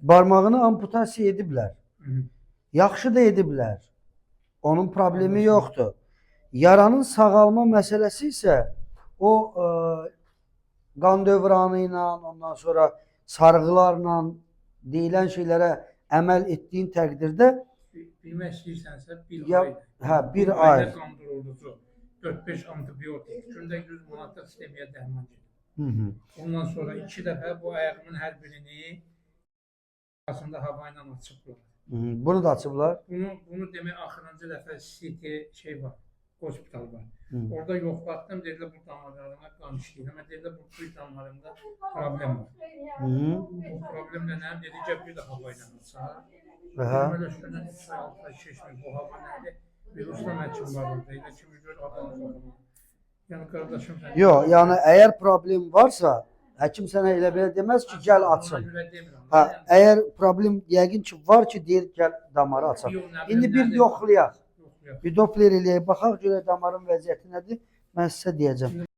Barmağını amputasiya ediblər. Yaxşı da ediblər. Onun problemi yoxdur. Yaranın sağalma məsələsi isə o qan dövranı ilə, ondan sonra sarğılarla deyilən şeylərə əməl etdiyin təqdirdə bilmək istəyirsənsə bir ay qan dururucu 4-5 antibiotik, gündə 100 manata sistemiyə dərman gedir. Ondan sonra 2 dəfə bu ayağımın hər birini arasında hava ilə açıblar. Bunu da açıblar. Bunu demək axırıncı dəfə CT var, hospital var. Orada yoxlatdım, dedilər bu damarlarına qan işləyir. Amma dedilər bu duy damarında problem var. O problemlə nə? Dedikcə bir də hava ilə açar. Deməli üstündən 3 ay 6 ay keçmir. Bu hava nədir? Virusla həkim var orada. Elə kimi gör adamı var. Yəni qardaşım sən... Yox, yəni əgər problem varsa, həkim sənə elə belə deməz ki, gəl açın. Əgər problem yəqin ki var ki, deyir gəl damarı açaq. İndi bir yoxlayaq. Bir Doppler eləyək, baxaq görək damarın vəziyyəti nədir? Mən sizə deyəcəm.